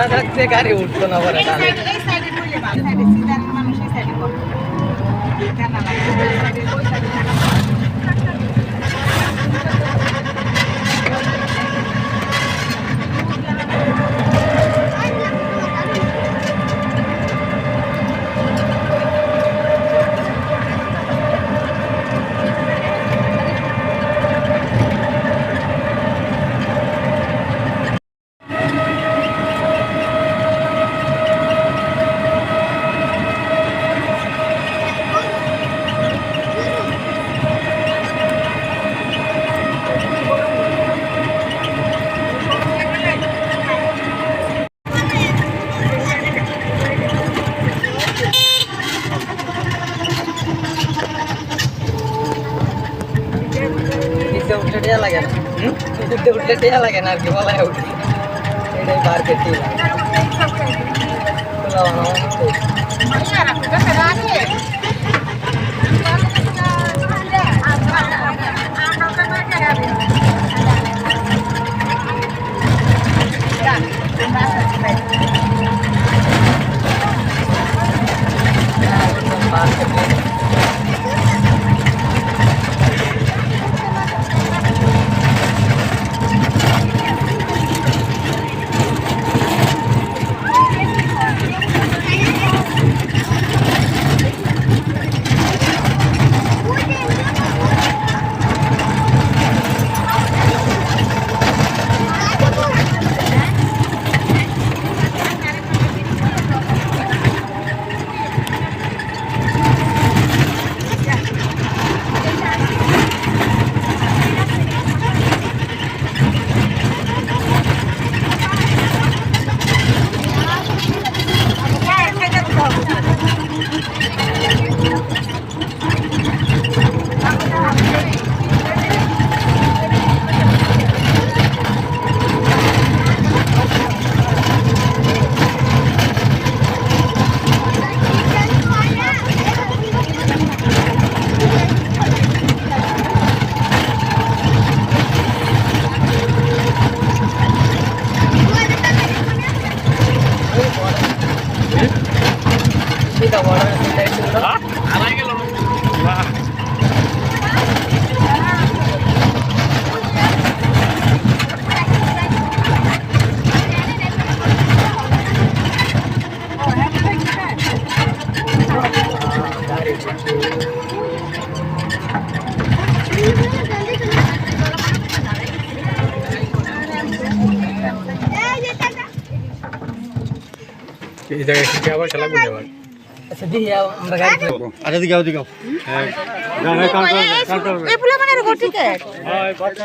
না থাকতে গাড়ি উঠতো না বলে উঠলে লাগে না উঠলে লাগে না আর কি বলা উঠে এটাই বার কেটে এই জায়গায় কি আবার চালা বলে আবার আচ্ছা দিই আমরা গাড়ি আচ্ছা দিগাও দিগাও হ্যাঁ গাড়ি কাউন্টার এই পুলা মানে রো টিকেট হ্যাঁ বাচ্চা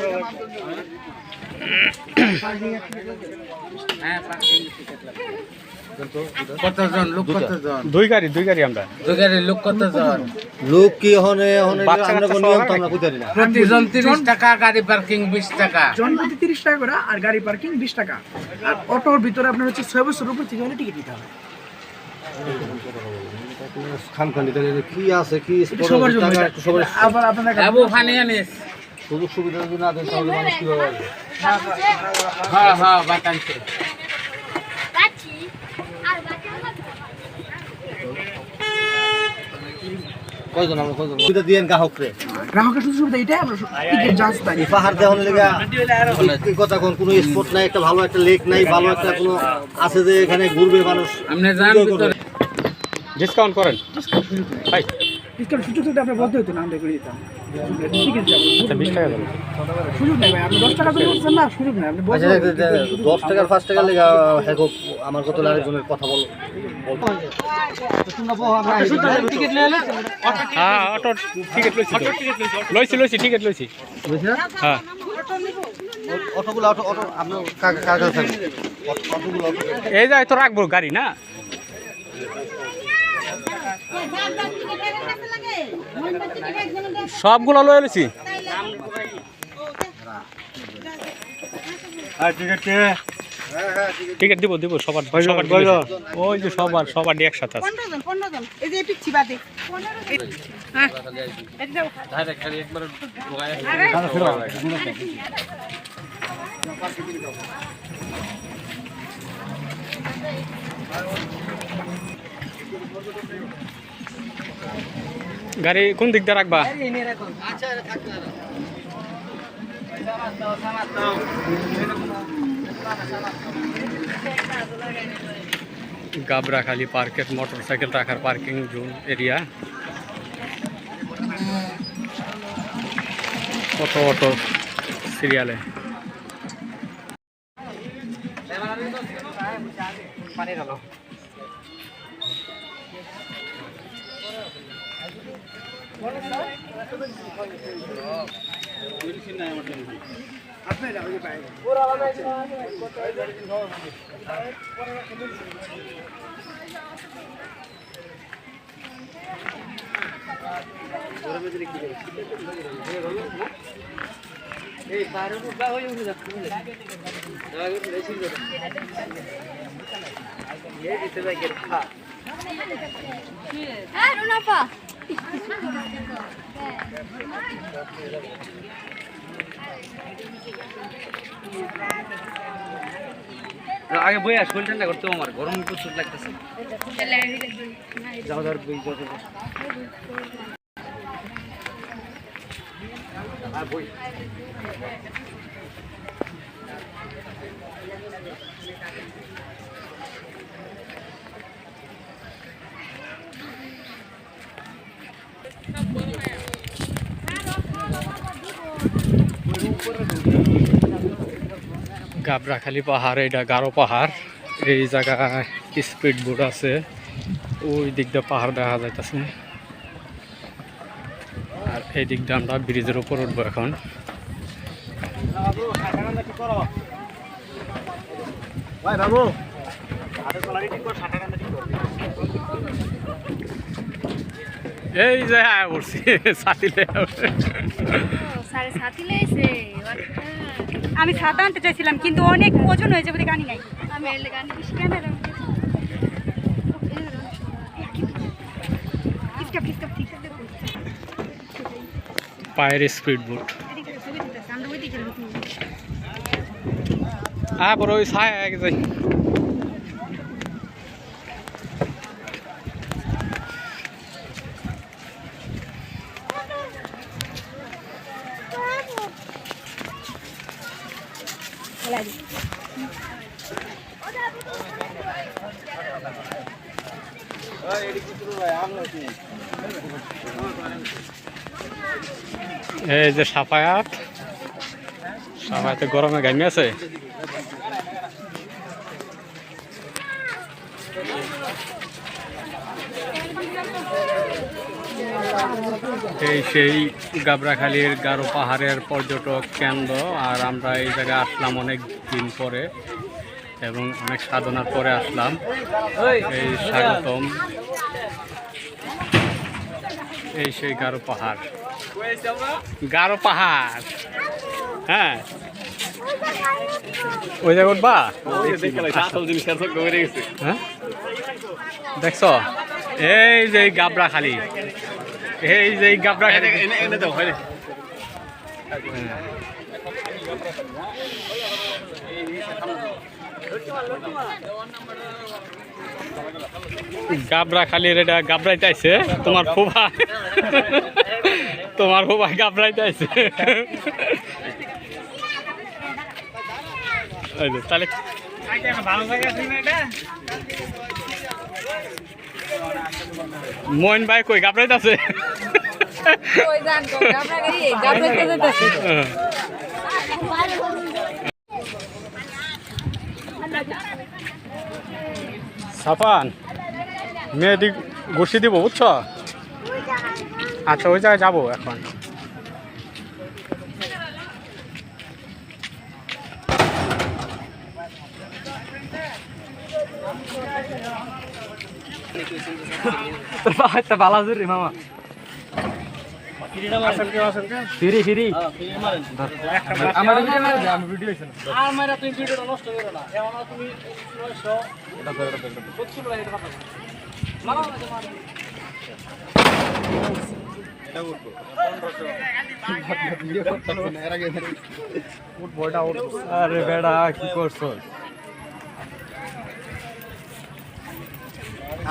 হ্যাঁ পার্কিং টিকেট লাগে কতজন লোক কতজন দুই গাড়ি আমরা দুই গাড়ি লোক কতজন লোক কি হনে আমরা কোন নিয়ম তো আমরা বুঝারি না প্রতিজন 30 টাকা গাড়ি পার্কিং 20 টাকা জন প্রতি 30 টাকা করে আর গাড়ি পার্কিং 20 টাকা আর অটোর ভিতরে আপনার হচ্ছে 6 বছর উপর থেকে হলে টিকিট দিতে হবে খামখানি কি আছে কি সবার জন্য টাকা সবার আবার আপনাদের আবু ফানিয়ানিস সুযোগ সুবিধা যদি না দেন তাহলে মানুষ কিভাবে আসবে হ্যাঁ বাতানছে কয়জন আমরা কয়জন সুবিধা দিয়েন গ্রাহকরে গ্রাহকের সুযোগ সুবিধা এটাই আমরা টিকিট জাজ তাই এই পাহাড় দেওয়ার লেগা এই কথা কোন কোনো স্পট নাই একটা ভালো একটা লেক নাই ভালো একটা কোনো আছে যে এখানে ঘুরবে মানুষ আপনি জান ভিতরে ডিসকাউন্ট করেন ভাই ডিসকাউন্ট সুযোগ সুবিধা আপনি বলতে হতো না আমরা করে দিতাম টিকিট যাবো আচ্ছা 20 টাকা দেন সুযোগ নেই ভাই আপনি 10 টাকা দিয়ে বলছেন না সুযোগ নেই আপনি আচ্ছা 10 টাকার 5 টাকার লেগা হ্যাঁ আমার কত আরেকজনের কথা বলো টিকিট নিয়ে হ্যাঁ অটো টিকিট লইছি টিকিট লইছি হ্যাঁ অটোগুলো অটো আপনার কার কাছে থাকবে অটোগুলো এই যায় তো রাখবো গাড়ি না সবগুলো লয়ে লইছি টিকিট দিব সবার ওই যে সবার একসাথে আছে 15 জন এই যে পিচ্ছি বাদে হ্যাঁ এই যাও একবার গাড়ি কোন দিক দিয়ে রাখবা? আচ্ছা থাকতে গাবরাখালী পার্কের মোটরসাইকেল রাখার পার্কিং জোন এরিয়া। কত অটো সিরিয়ালে। পানি গেল এই বাইরে উঠবা হয়ে উঠে যাচ্ছে এই দিতে যাই কে খা রুনাপা আগে বইয়া শরীর ঠান্ডা করতে আমার গরম প্রচুর লাগতেছে যাও ধর বই আর বই গাবরাখালী পাহাড়, এটা গারো পাহাড়। এই জায়গায় স্পিড বোট আছে, ওই দিক দিয়ে পাহাড় দেখা যাইতেছে। আর এই দিক দিয়ে আমরা ব্রিজের উপর উঠবো এখন। এই যে উঠছি সাথীলে। আমি ছাতা আনতে চাইছিলাম কিন্তু অনেক ওজন হয়েছে বলে গানি নাই। আমি এলে গান পায়ের স্পিড বোট। পরে ওই ছায় যাই। এই যে সাফায়াত, সাফায়াতে গরমে ঘামি আছে। এই সেই গাবরাখালীর গারো পাহাড়ের পর্যটক কেন্দ্র। আর আমরা এই জায়গায় আসলাম অনেক দিন পরে এবং অনেক সাধনার পরে আসলাম। এই স্বাগতম। এই সেই গারো পাহাড়, গারো পাহাড়। হ্যাঁ ওই জায়গা উঠবা? হ্যাঁ দেখছ এই যে গাবরাখালী, এই যে গাবরাখালী। গাবরাখালীর এটা গাবরাইতে আইছে তোমার ফুফা, তোমার ফুফা গাবরাইতে আইছে। তাহলে মোহন ভাই কই গাবরাইতে আছে? সাফান মেয়েদিক গোষ্ঠী দিব বুঝছ? আচ্ছা ওই জায়গায় যাবো এখন। ভালো আছে রে মামা। ফিরি ফিরি আমার ভিডিও হইছে না। আমার তুমি ভিডিওটা নষ্ট করো না। এমন তুমি 900 এটা ধরে এটা ধরে 70 টাকা এটা কথা মামা মামা এটা উঠবো 1500 ভিডিও করতে না। এর আগে উঠ বড়টা উঠ। আরে বেড়া কি করছস?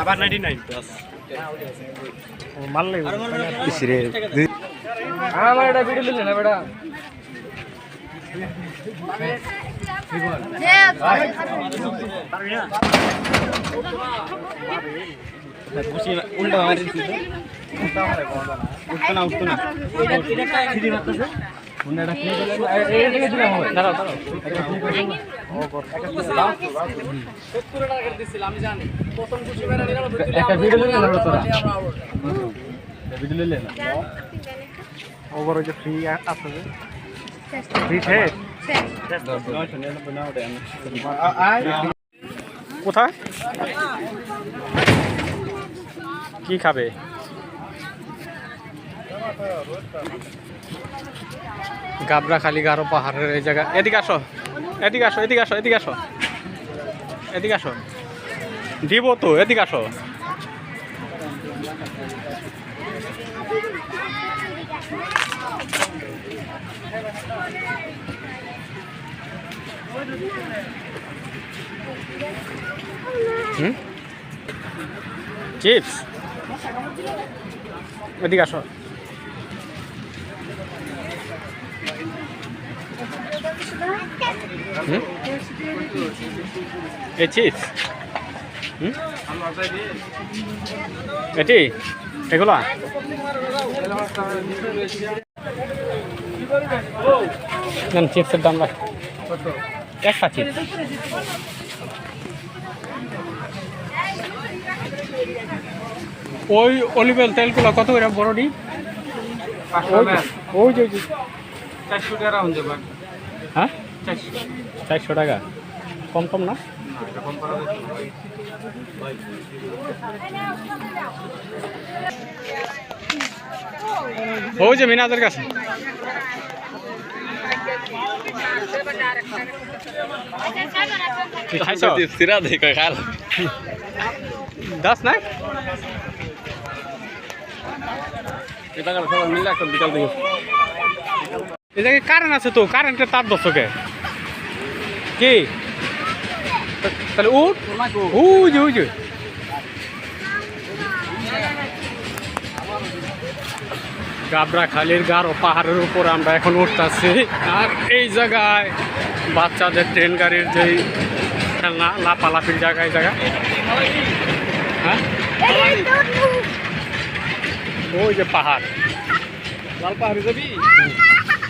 আবার 99 প্লাস ও মারলে ইসরে আমার এটা ভিডিও নিলে না বেটা উল্টা মারি উঠতো না আমি জানি প্রথম খুশি মেরা নিলাম একটা ভিডিও নিলে না তোরা ভিডিও নিলে না ওভার যে ফ্রি আছে যে ফ্রি শেষ কোথায় কি খাবে গাবড়াখালি গারো পাহাড়ের এই জায়গা এদিকে আসো এদিকে আসো এদিকে আসো এদিকে আসো এদিকে আসো দিব তো এদিকে আসো চিপস এদিকে আসো এই চিপস এটি এগুলা চিপসের দাম রাখ একটা চিপস ওই অলিভ তেলগুলো কত করে বড়ডি ওই যে 400 টাকা রাউন্ড যাবে হ্যাঁ 400 টাকা কম কম না ওই যে মিনাজের কাছে দাস না এই জায়গায় কারেন্ট আছে তো কারেন্টের তার দশকে কি তাহলে উঠ উজ উজ গাবড়াখালির গারো পাহাড়ের উপর আমরা এখন উঠতেছি আর এই জায়গায় বাচ্চাদের ট্রেন গাড়ির যে খেলনা লাফালাফির জায়গায় হ্যাঁ ওই যে পাহাড় লাল পাহাড়ে যাবি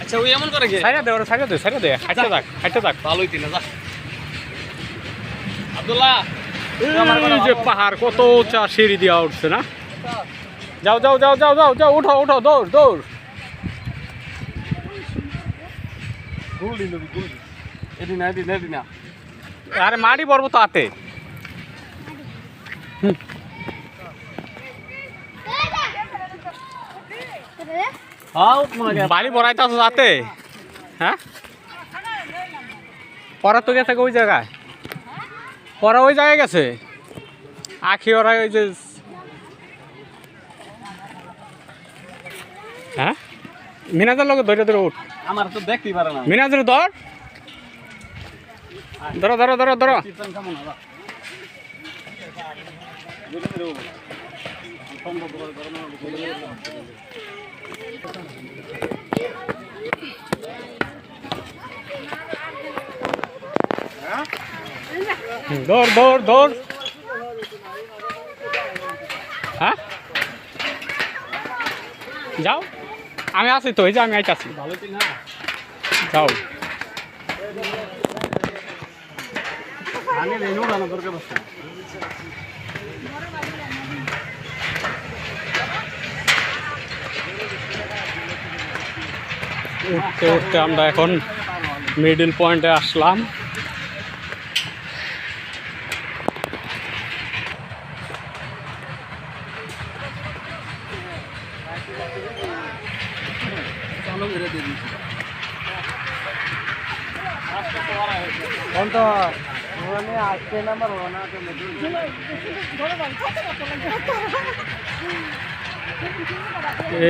আচ্ছা ওই এমন করে গে সাইডে দে হাঁটতে থাক ভালোই তিন যা আব্দুল্লাহ এই যে পাহাড় কত উঁচা সিঁড়ি দিয়া উঠছে না যাও যাও যাও যাও যাও যাও উঠো উঠো দৌড় দৌড় গুলদি নবি গুলদি এদি না আরে মাটি পড়বো তো হাতে বালি ভরাইতে আছো হাতে হ্যাঁ পড়া তো গেছে ওই জায়গায় পড়া ওই জায়গায় গেছে আখি ওরা ওই যে হ্যাঁ মিনাজের লোক ধরে ধরে উঠ আমার তো দেখতেই পারে না মিনাজের ধর ধরো ধরো ধরো ধরো চিকেন খাবো না দৌড় দৌড় দৌড় হ্যাঁ যাও আমি আছি তো এই যে আমি আইতাছি ভালো তিন না যাও আমি রেনু রানা দরকার আছে উঠতে উঠতে আমরা এখন মিডল পয়েন্টে আসলাম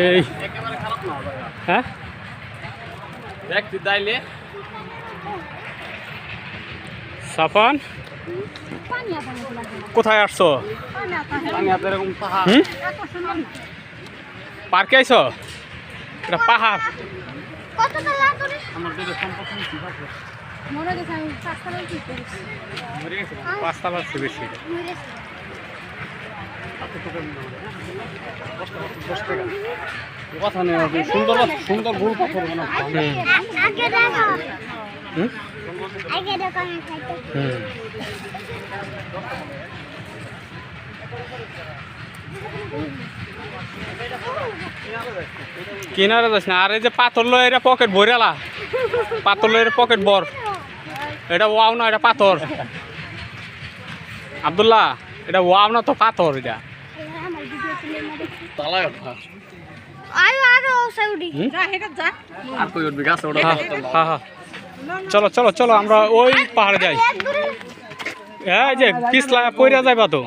এই হ্যাঁ দেখ তুই দাইলে সাফান কোথায় আসছো? হুম? পার্কে আইছো? এটা পাহাড়। পাঁচতলার চেয়ে বেশি। কথা নেই, সুন্দর সুন্দর গোল পাথর কিনারে যাস না। আর এই যে পাথর লয় এটা পকেট ভরালা, পাথর লয় পকেট বর, এটা ওয়াও না, এটা পাথর। আব্দুল্লাহ এটা ওয়াও না তো পাথর এটা। হ্যাঁ হ্যাঁ চলো চলো চলো আমরা ওই পাহাড়ে যাই। এই যে পিছলা পইরা যাইবা তো।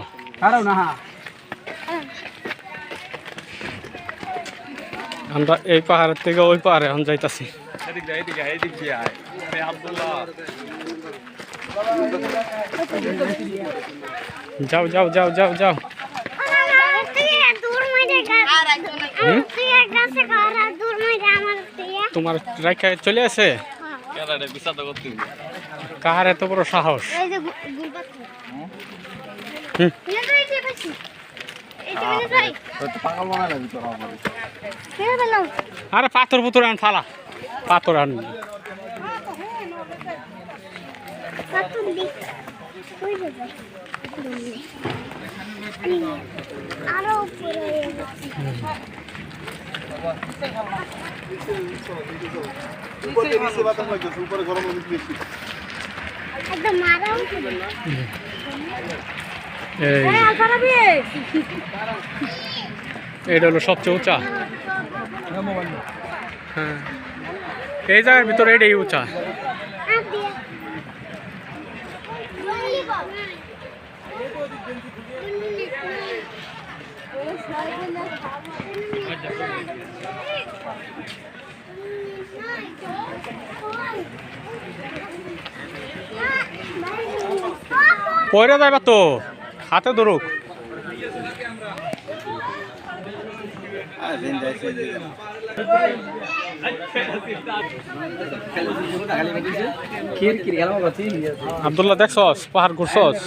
আমরা এই পাহাড়ের থেকে ওই পাহাড়ে এখন যাইতাছি। যাও যাও যাও যাও যাও। তোমার রাইখা চলে আসে কার এত বড় সাহস? আরে পাথর পুতুর আন ফালা, পাথর আন। এইটা হলো সবচেয়ে উঁচা। হ্যাঁ এই জায়গার ভিতরে এটাই উঁচা। পয়রা যাইবা তো, হাতে ধরুক। আব্দুল্লাহ দেখছস পাহাড় ঘুরছস?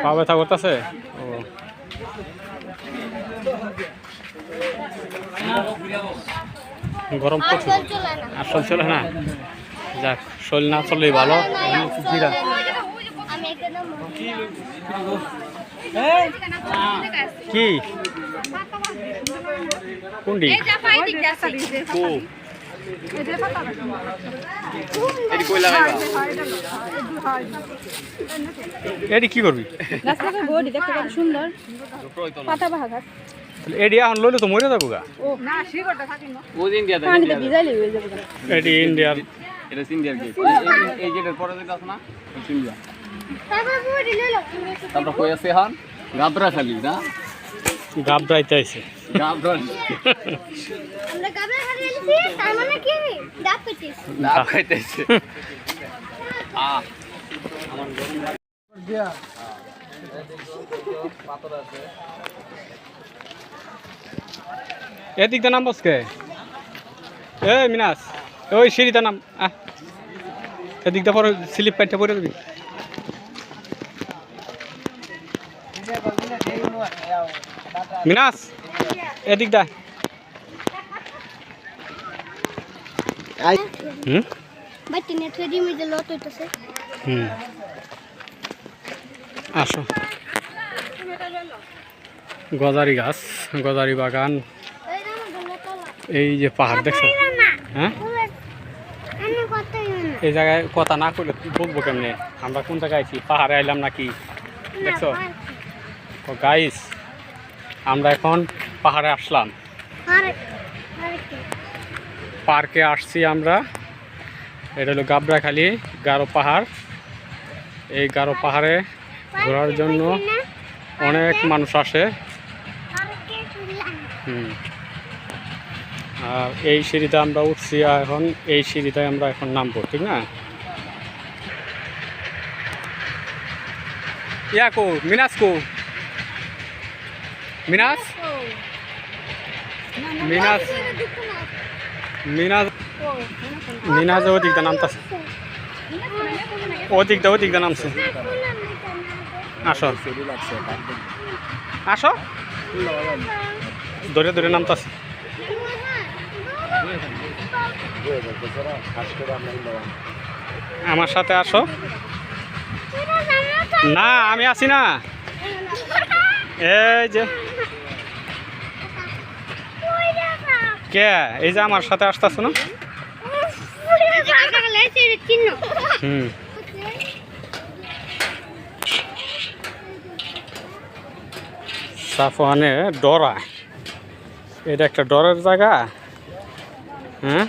পা ব্যথা করতেছে? গরম প্রচুর, আসল চলে না। যাক শরীর না চললেই ভালো। কি কোনটি? এটি কি করবি? সুন্দর পাতা বাহাঘাট এটি এখন লইলে তো মরে যাবো গা। এটি ইন্ডিয়ার, এই গেটের পরে যেটা আছে না ইন্ডিয়া। তারপর কই আছে এখন গাবরা খালি না, গাবরাইতে আইছে। গাবরা আমরা গাবরা খালি আইছি, তার মানে কি ডাব পেটিস ডাব খাইতেছে। আমার দিয়া পাথর আছে। এদিক দা নাম বসকে এ মিনাস ওই সিঁড়িতে নাম। এদিক দা পরে স্লিপ পাইতে পরে যাবি। মিনাস এদিক দা। আসো গজারি গাছ, গজারি বাগান, এই যে পাহাড় দেখছো? হ্যাঁ এই জায়গায় কথা না করলে বলবো কেমনে আমরা কোন জায়গায় আছি? পাহাড়ে আইলাম নাকি দেখছো? তো গাইস আমরা এখন পাহাড়ে আসলাম, পার্কে আসছি আমরা। এটা হলো গাবরাখালী গারো পাহাড়। এই গারো পাহাড়ে ঘোরার জন্য অনেক মানুষ আসে। আর এই সিঁড়িতে আমরা উঠছি, এখন এই সিঁড়িতে আমরা এখন নামবো, ঠিক না? ইয়া কো মিনাস কো মিনাস মিনাস মিনাস মিনাস ওদিক দা নামতাছে ওদিক দা নামছে আসো আসো ধরে ধরে নামতাছে আমার সাথে আসো না আমি আছি না এই যে কে এই যে আমার সাথে আসতেছো না হুম সাফওয়ানে ডরা এটা একটা ডরের জায়গা হ্যাঁ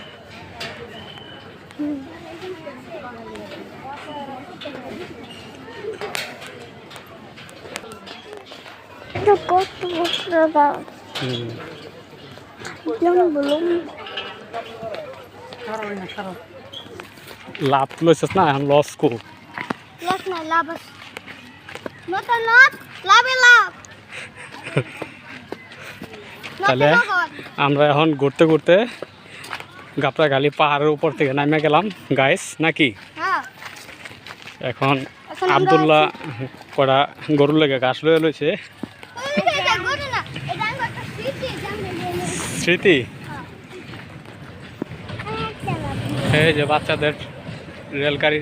লাভ লইছিস না এখন লস কো তাহলে আমরা এখন ঘুরতে ঘুরতে গাবড়াখালি পাহাড়ের উপর থেকে নামে গেলাম গাইস নাকি এখন আব্দুল্লাহ কটা গরুর লেগে ঘাস লয়ে লইছে স্মৃতি এই যে বাচ্চাদের রেলগাড়ি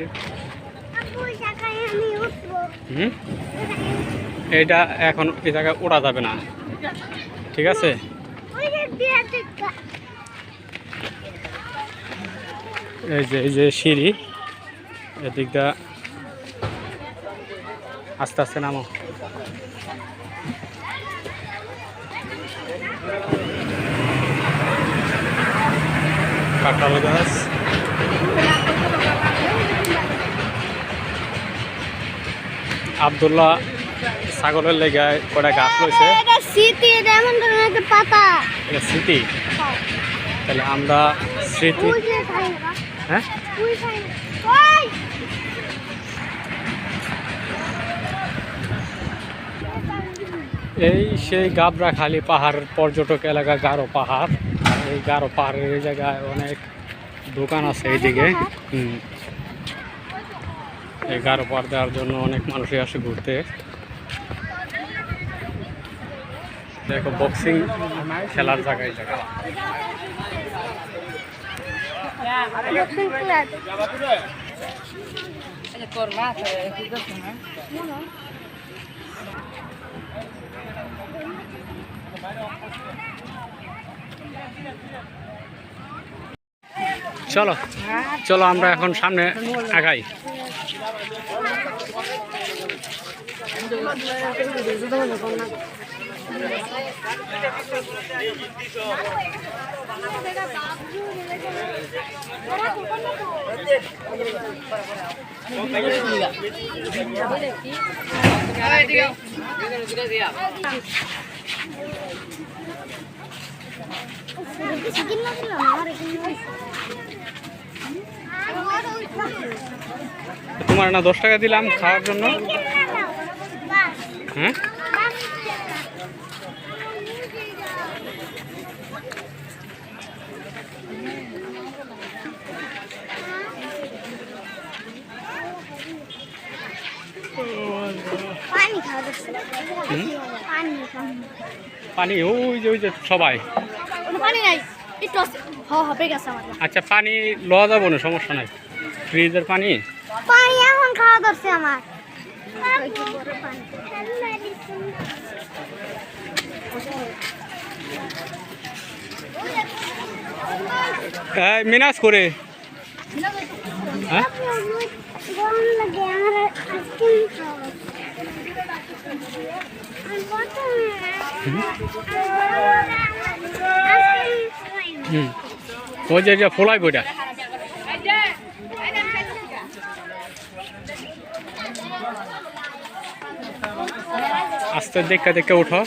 এইটা এখন এই জায়গায় ওড়া যাবে না ঠিক আছে এই যে সিঁড়ি এদিকটা আস্তে আস্তে নামো কাঁঠাল গাছ আব্দুল্লাহ ছাগলের লেগে কটা গাছ রয়েছে এটা স্মৃতি তাহলে আমরা স্মৃতি হ্যাঁ এই সেই গাবড়াখালি পাহাড় পর্যটক এলাকা গারো পাহাড় এই গারো পাহাড়ের এই জায়গায় অনেক দোকান আছে এইদিকে এই গারো পাহাড় দেওয়ার জন্য অনেক মানুষই আসে ঘুরতে দেখো বক্সিং খেলার জায়গা এই জায়গা চলো চলো আমরা এখন সামনে আগাই তোমার না 10 টাকা দিলাম খাওয়ার জন্য হ্যাঁ পানি ওই যে সবাই আচ্ছা পানি লওয়া যাবো না সমস্যা নাই ফ্রিজের পানি এখন খাওয়া ধরছে আমার মিনাস করে হ্যাঁ ওই যে ফোলাই বইটা আস্তে দেখে দেখে উঠো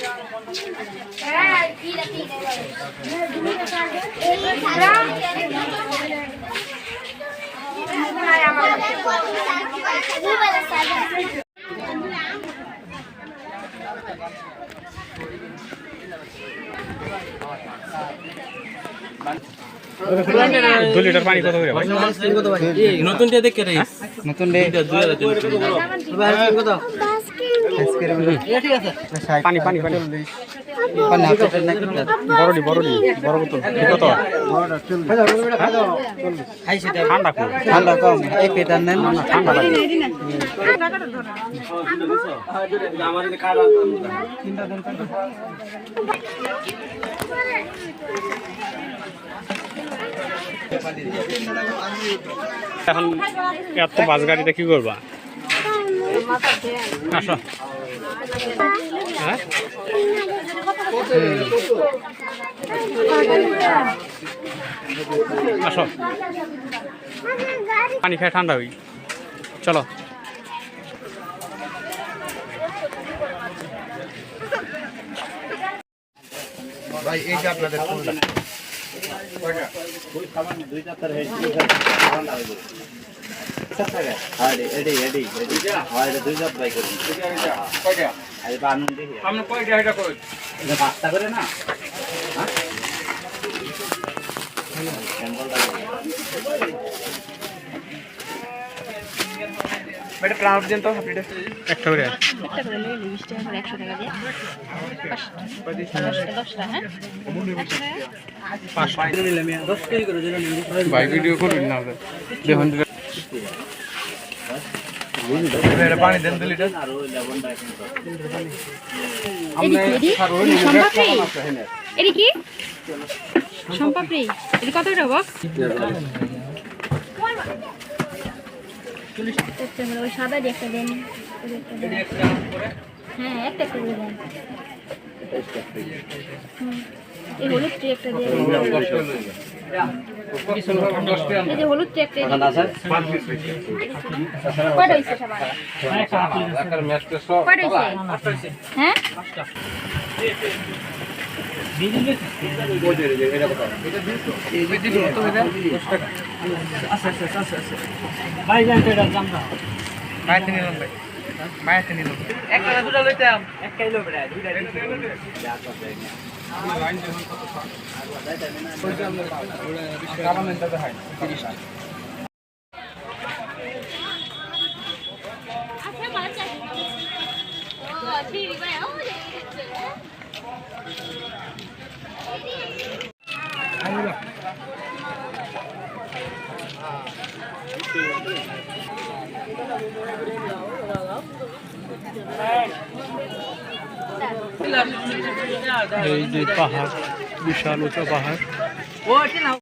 2 লিটার পানি কত করে ভাই? নতুন দিয়ে দেখে রাইস নতুন ডে পানি পানি পানি বড়ডি বড় বোতল কত? ঠান্ডা কম ঠান্ডা কম এক লিটার নেন ঠান্ডা লাগে। এখন এত বাস গাড়িতে কি করবা? আসো হ্যাঁ আসো পানি খায় ঠান্ডা হই চলো। ভাই এই যে আপনাদের ফুলটা আমরা কয়টা এটা কই এটা প্লাউড দেন তো আপনি একটা করে একটা করে নিয়ে 20 টাকা করে 100 টাকা দিয়ে 10টা হ্যাঁ 5 ভাই ভিডিও করুন না দেখুন এটা পানি দেন 2 লিটার এটি কি সম্পাপড়ি এটি কত টাকা বক্স ওই সাদা দিয়ে একটা দেন হ্যাঁ একটা করে দেন এই হলুদ ট্রে একটা দিয়ে এই যে হলুদ ট্রে একটা কয়টা হইছে সবার কয়টা হইছে হ্যাঁ ভাই যান তো এটা দাম না মায়াতে নিলাম ভাই মায়াতে নিলাম একটা দুটো লইতাম এক কিলো বেড়া দুইটা এই যে পাহাড় বিশাল উঁচু পাহাড় ও এটা না